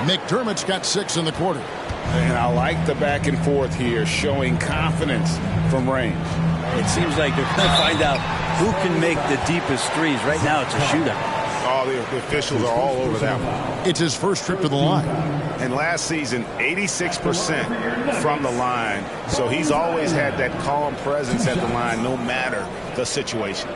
McDermott's got 6 in the quarter. And I like the back and forth here, showing confidence from range. It seems like they're going to find out who can make the deepest threes. Right now, it's a shootout. Oh, the officials are all over that one. It's his first trip to the line. And last season, 86% from the line. So he's always had that calm presence at the line, no matter the situation.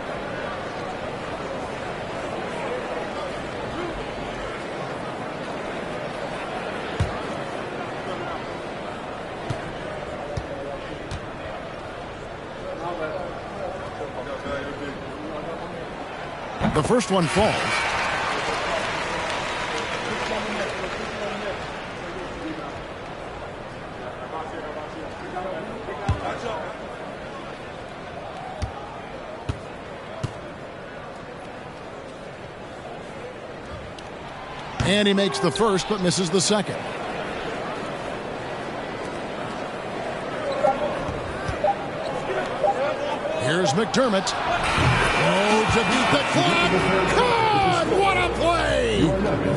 The first one falls. And he makes the first but misses the second. Here's McDermott. Oh, to beat the clock. God, what a play!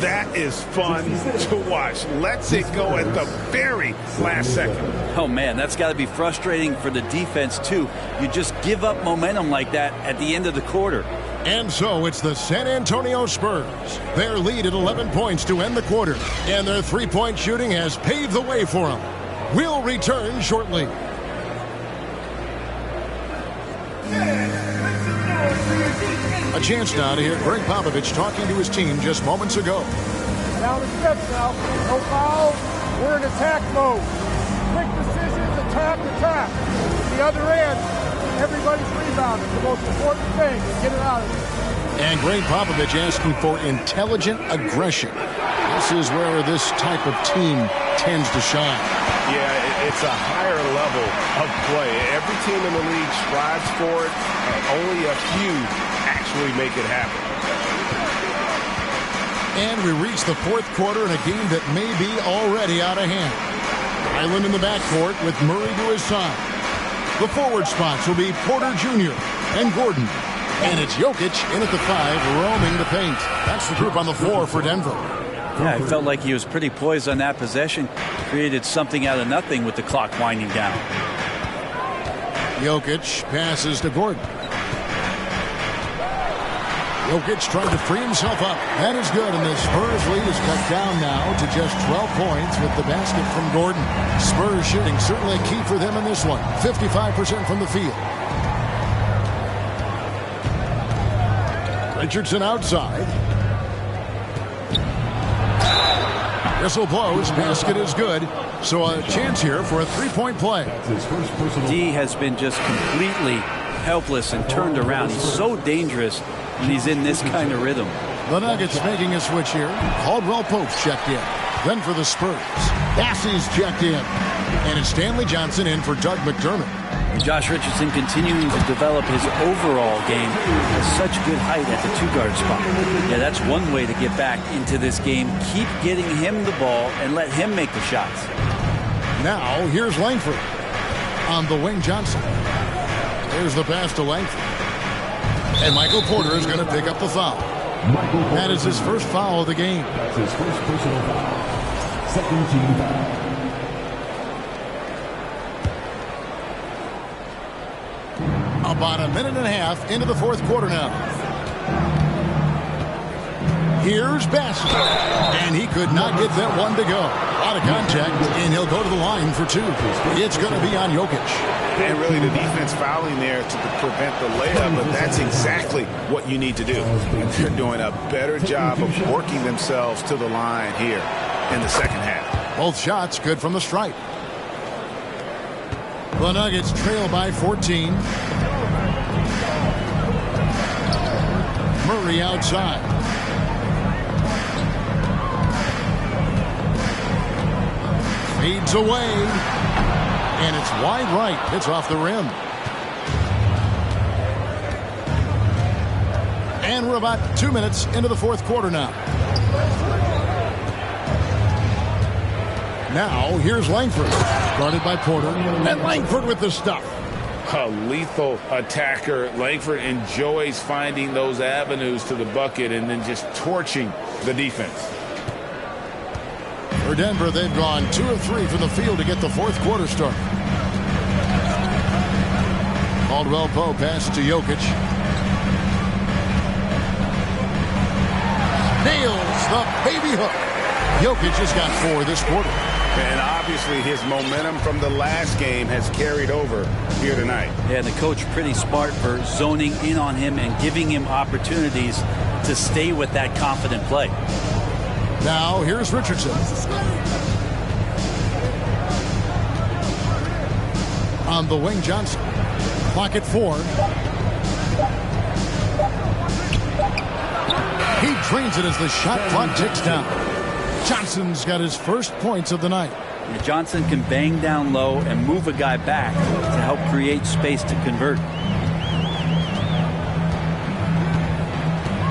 That is fun to watch. Lets it go at the very last second. Oh, man, that's got to be frustrating for the defense, too. You just give up momentum like that at the end of the quarter. And so it's the San Antonio Spurs. Their lead at 11 points to end the quarter. And their three-point shooting has paved the way for them. We'll return shortly. A chance now to hear Greg Popovich talking to his team just moments ago. Down the steps now. No fouls. We're in attack mode. Quick decisions, attack. At the other end, everybody's rebounding. The most important thing is get it out of there. And Greg Popovich asking for intelligent aggression. This is where this type of team tends to shine. Yeah, it's a higher level of play. Every team in the league strives for it. Only a few actually make it happen. And we reach the fourth quarter in a game that may be already out of hand. Highland in the backcourt with Murray to his side. The forward spots will be Porter Jr. and Gordon. And it's Jokic in at the 5, roaming the paint. That's the group on the floor for Denver. Yeah, I felt like he was pretty poised on that possession. Created something out of nothing with the clock winding down. Jokic passes to Gordon. Jokic trying to free himself up. That is good, and the Spurs lead is cut down now to just 12 points with the basket from Gordon. Spurs shooting certainly a key for them in this one. 55% from the field. Richardson outside. Whistle blows. Basket is good. So a chance here for a three-point play. D has been just completely helpless and turned around. He's so dangerous when he's in this kind of rhythm. The Nuggets making a switch here. Caldwell Pope's checked in. Then for the Spurs, Bassey's checked in. And it's Stanley Johnson in for Doug McDermott. Josh Richardson continuing to develop his overall game. Has such good height at the two-guard spot. Yeah, that's one way to get back into this game. Keep getting him the ball and let him make the shots. Now, here's Langford on the wing. Johnson. There's the pass to Langford. And Michael Porter is going to pick up the foul. That is his first foul of the game. That's his first personal foul. Second team foul. About a minute and a half into the fourth quarter now. Here's Bassey. And he could not get that one to go. Out of contact, and he'll go to the line for two. It's going to be on Jokic. And really the defense fouling there to prevent the layup, but that's exactly what you need to do. And they're doing a better job of working themselves to the line here in the second half. Both shots good from the stripe. The Nuggets trail by 14. Murray outside. Fades away. And it's wide right. It's off the rim. And we're about 2 minutes into the fourth quarter now. Now, here's Langford. Guarded by Porter. And Langford with the stuff. A lethal attacker. Langford enjoys finding those avenues to the bucket and then just torching the defense. For Denver, they've gone 2 of 3 from the field to get the fourth quarter started. Caldwell Pope pass to Jokic. Nails the baby hook. Jokic has got 4 this quarter. And obviously his momentum from the last game has carried over here tonight. Yeah, the coach pretty smart for zoning in on him and giving him opportunities to stay with that confident play. Now here's Richardson. On the wing, Johnson. Clock at 4. He drains it as the shot clock ticks down. Johnson's got his first points of the night. Johnson can bang down low and move a guy back to help create space to convert.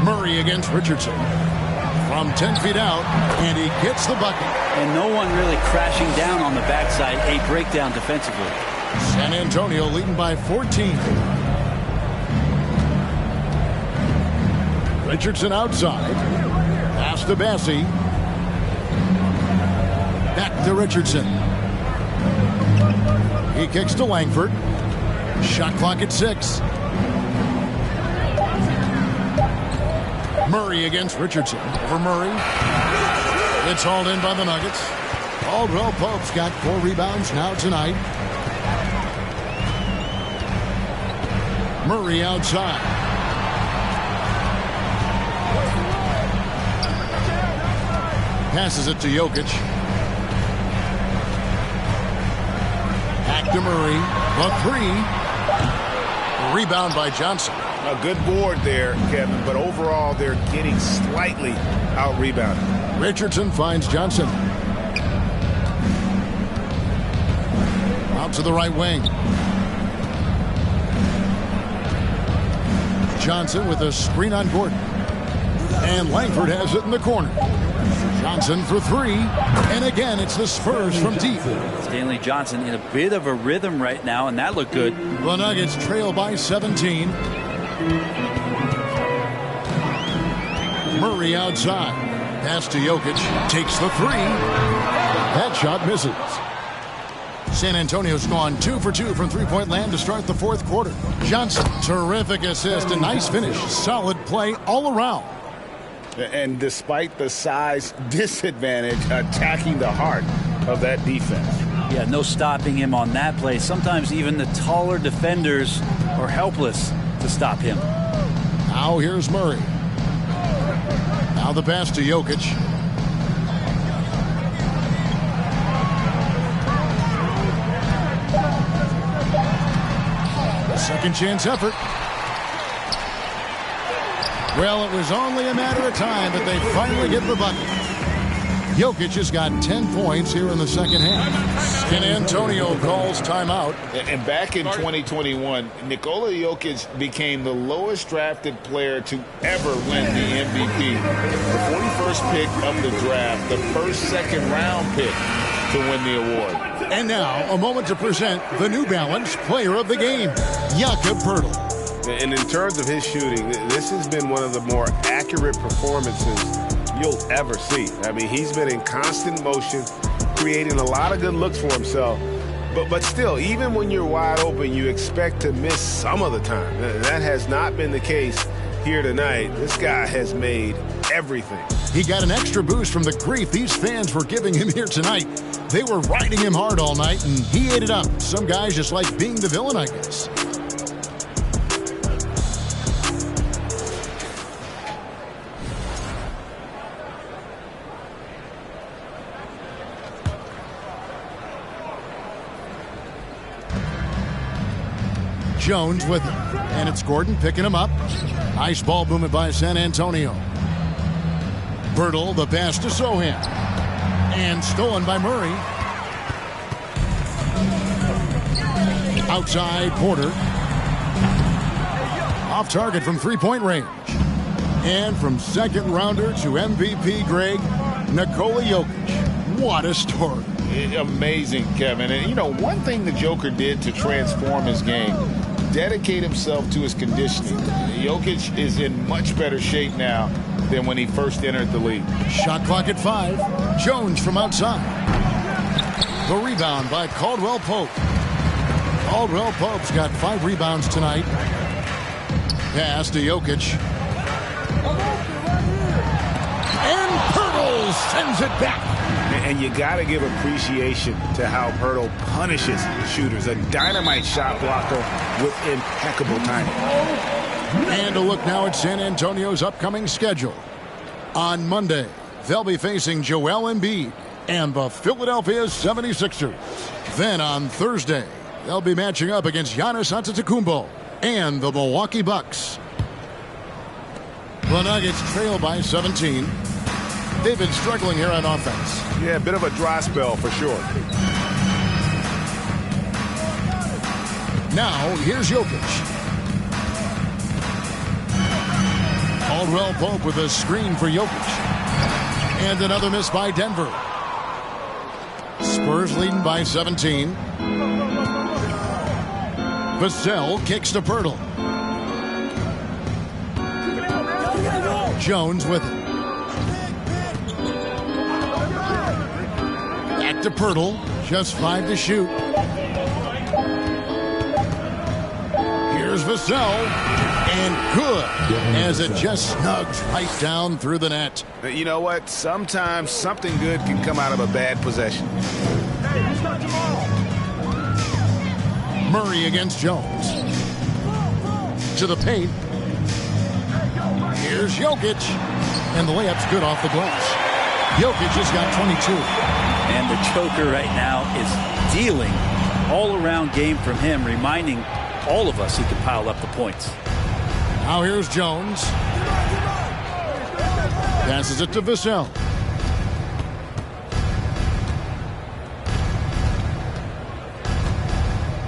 Murray against Richardson. From 10 feet out, and he gets the bucket. And no one really crashing down on the backside. A breakdown defensively. San Antonio leading by 14. Richardson outside. Pass to Bassey. Back to Richardson. He kicks to Langford. Shot clock at 6. Murray against Richardson. For Murray. It's hauled in by the Nuggets. Caldwell Pope's got 4 rebounds now tonight. Murray outside. Passes it to Jokic. Back to Murray. The 3. Rebound by Johnson. A good board there, Kevin, but overall they're getting slightly out-rebounded. Richardson finds Johnson. Out to the right wing. Johnson with a screen on Gordon. And Langford has it in the corner. Johnson for 3. And again, it's the Spurs from deep. Stanley Johnson in a bit of a rhythm right now, and that looked good. The Nuggets trail by 17. Murray outside. Pass to Jokic. Takes the 3. That shot misses. San Antonio's gone 2 for 2 from three-point land to start the fourth quarter. Johnson, terrific assist, a nice finish. Solid play all around. And despite the size disadvantage, attacking the heart of that defense. Yeah, no stopping him on that play. Sometimes even the taller defenders are helpless to stop him. Now here's Murray. Now the pass to Jokic. Second chance effort. Well, it was only a matter of time, but they finally get the bucket. Jokic has got 10 points here in the second half. San Antonio calls timeout. And back in 2021, Nikola Jokic became the lowest drafted player to ever win the MVP. The 41st pick of the draft, the first second-round pick to win the award. And now, a moment to present the New Balance Player of the Game, Jakob Poeltl. And in terms of his shooting, this has been one of the more accurate performances you'll ever see. I mean, he's been in constant motion, creating a lot of good looks for himself. But still, even when you're wide open, you expect to miss some of the time. That has not been the case here tonight. This guy has made everything. He got an extra boost from the grief these fans were giving him here tonight. They were riding him hard all night, and he ate it up. Some guys just like being the villain, I guess. Jones with him, and it's Gordon picking him up. Nice ball movement by San Antonio. Poeltl, the pass to Sohan, and stolen by Murray. Outside, Porter. Off target from three-point range. And from second rounder to MVP Greg, Nikola Jokic. What a story. Amazing, Kevin. And, you know, one thing the Joker did to transform his game, dedicate himself to his conditioning. Jokic is in much better shape now than when he first entered the league. Shot clock at 5. Jones from outside. The rebound by Caldwell Pope. Caldwell Pope's got 5 rebounds tonight. Pass to Jokic. And Poeltl sends it back. And you got to give appreciation to how Poeltl punishes shooters. A dynamite shot blocker with impeccable timing. And a look now at San Antonio's upcoming schedule. On Monday, they'll be facing Joel Embiid and the Philadelphia 76ers. Then on Thursday, they'll be matching up against Giannis Antetokounmpo and the Milwaukee Bucks. The Nuggets trail by 17. They've been struggling here on offense. Yeah, a bit of a dry spell for sure. Now, here's Jokic. Caldwell Pope with a screen for Jokic. And another miss by Denver. Spurs leading by 17. Vassell kicks to Poeltl. Jones with it. Back to Poeltl. Just 5 to shoot. Here's Vassell. And good. As it just snugs right down through the net. You know what? Sometimes something good can come out of a bad possession. Murray against Jones. To the paint. Here's Jokic. And the layup's good off the glass. Jokic has got 22. And the Joker right now is dealing all-around game from him, reminding all of us he can pile up the points. Now here's Jones. Passes it to Vassell.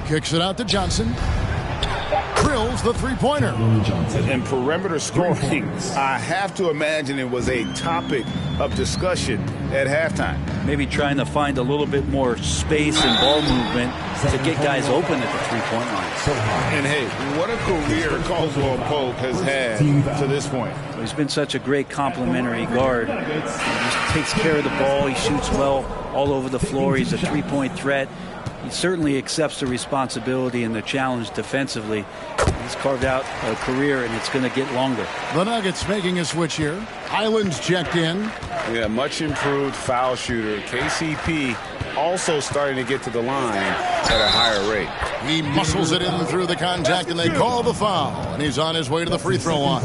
Kicks it out to Johnson. Drills the three-pointer. And perimeter scoring, I have to imagine it was a topic of discussion at halftime. Maybe trying to find a little bit more space and ball movement to get guys open at the three-point line. And hey, what a career Caldwell Pope has had to this point. He's been such a great complimentary guard. He just takes care of the ball. He shoots well all over the floor. He's a three-point threat. He certainly accepts the responsibility and the challenge defensively. He's carved out a career, and it's going to get longer. The Nuggets making a switch here. Highland's checked in. Yeah, much improved foul shooter. KCP also starting to get to the line at a higher rate. He muscles it in through the contact, and they call the foul. And he's on his way to the free throw line.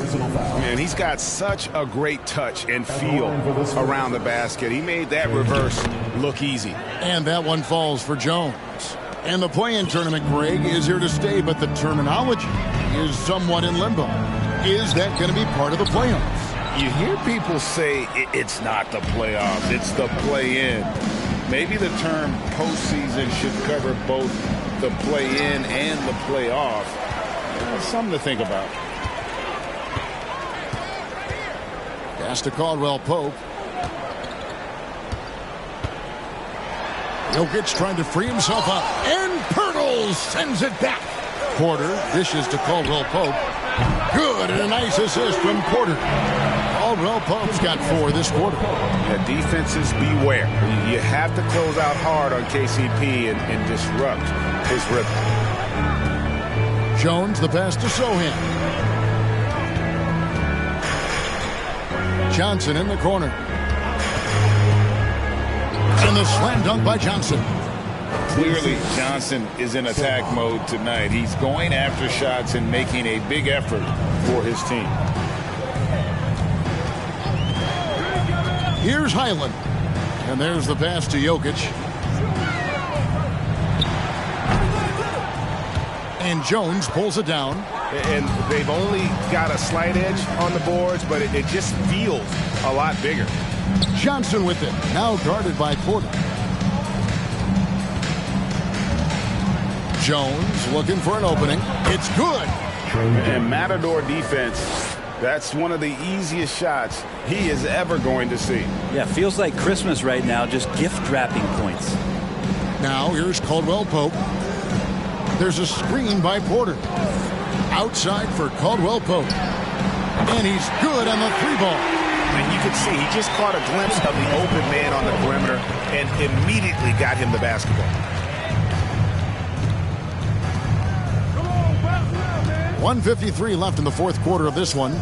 Man, he's got such a great touch and feel around the basket. He made that reverse look easy. And that one falls for Jones. And the play-in tournament, Greg, is here to stay, but the terminology is somewhat in limbo. Is that going to be part of the playoffs? You hear people say it's not the playoffs, it's the play-in. Maybe the term postseason should cover both the play-in and the playoff. That's something to think about. Pass to Caldwell Pope. Jokic trying to free himself up. And Pirtle sends it back. Porter dishes to Caldwell Pope. Good, and a nice assist from Porter. Caldwell Pope's got 4 this quarter. Yeah, defenses beware. You have to close out hard on KCP and disrupt his rhythm. Jones, the pass to Sohan. Johnson in the corner. And the slam dunk by Johnson. Clearly, Johnson is in attack mode tonight. He's going after shots and making a big effort for his team. Here's Highland. And there's the pass to Jokic. And Jones pulls it down. And they've only got a slight edge on the boards, but it just feels a lot bigger. Johnson with it. Now guarded by Porter. Jones looking for an opening. It's good. And Matador defense, that's one of the easiest shots he is ever going to see. Yeah, feels like Christmas right now, just gift wrapping points. Now here's Caldwell Pope. There's a screen by Porter. Outside for Caldwell Pope. And he's good on the 3-ball. And you can see he just caught a glimpse of the open man on the perimeter and immediately got him the basketball. 1:53 left in the fourth quarter of this one.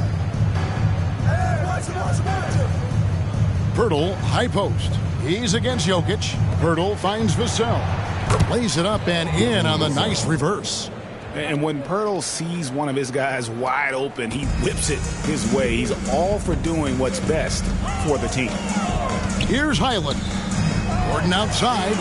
Pirtle, high post. He's against Jokic. Pirtle finds Vassell. Lays it up and in on the nice reverse. And when Pirtle sees one of his guys wide open, he whips it his way. He's all for doing what's best for the team. Here's Highland. Gordon outside.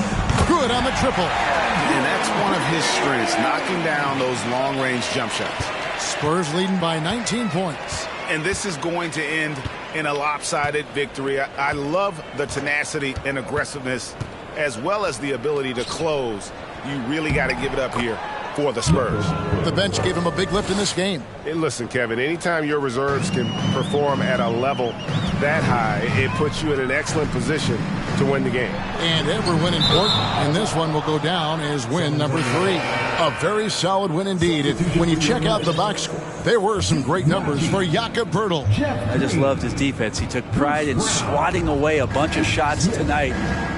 Good on the triple. And that's one of his strengths, knocking down those long-range jump shots. Spurs leading by 19 points. And this is going to end in a lopsided victory. I love the tenacity and aggressiveness as well as the ability to close. You really got to give it up here for the Spurs. The bench gave him a big lift in this game. Hey, listen, Kevin, anytime your reserves can perform at a level that high, it puts you in an excellent position to win the game. And every win important, and this one will go down as win number 3. A very solid win indeed. When you check out the box score, there were some great numbers for Jakob Poeltl. I just loved his defense. He took pride in swatting away a bunch of shots tonight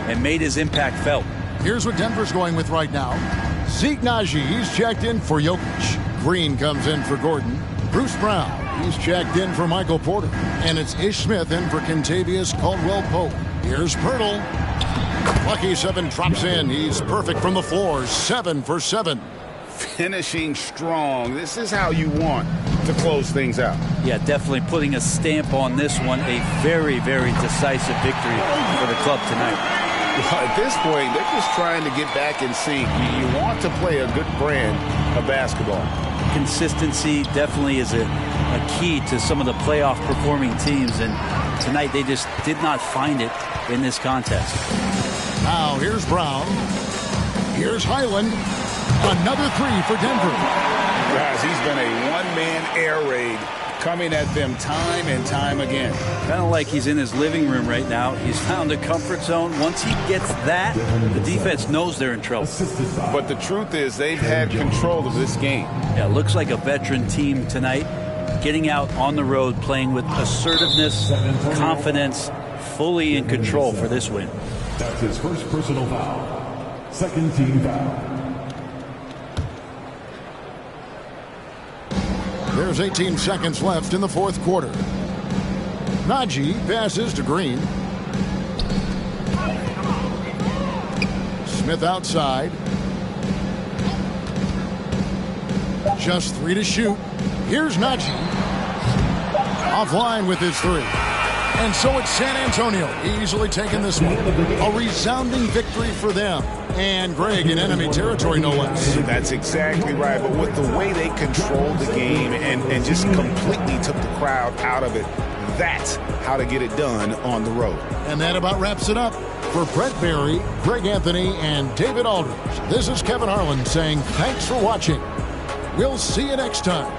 and made his impact felt. Here's what Denver's going with right now. Zeke Naji, he's checked in for Jokic. Green comes in for Gordon. Bruce Brown, he's checked in for Michael Porter. And it's Ish Smith in for Kentavious Caldwell-Pope. Here's Pirtle. Lucky 7 drops in. He's perfect from the floor. 7 for 7. Finishing strong. This is how you want to close things out. Yeah, definitely putting a stamp on this one. A very, very decisive victory for the club tonight. At this point, they're just trying to get back in sync. You want to play a good brand of basketball. Consistency definitely is a key to some of the playoff performing teams, and tonight they just did not find it in this contest. Now here's Brown. Here's Highland. Another 3 for Denver. Guys, he's been a one-man air raid coming at them time and time again. Kind of like he's in his living room right now. He's found a comfort zone. Once he gets that, the defense knows they're in trouble. But the truth is they've had control of this game. Yeah, looks like a veteran team tonight, getting out on the road, playing with assertiveness, confidence, fully in control for this win. That's his first personal foul. Second team foul. There's 18 seconds left in the fourth quarter. Naji passes to Green. Smith outside. Just 3 to shoot. Here's Naji. Offline with his 3. And so it's San Antonio easily taking this one. A resounding victory for them. And Greg in enemy territory, no less. That's exactly right. But with the way they controlled the game and just completely took the crowd out of it, that's how to get it done on the road. And that about wraps it up. For Brett Barry, Greg Anthony, and David Aldridge, this is Kevin Harlan saying thanks for watching. We'll see you next time.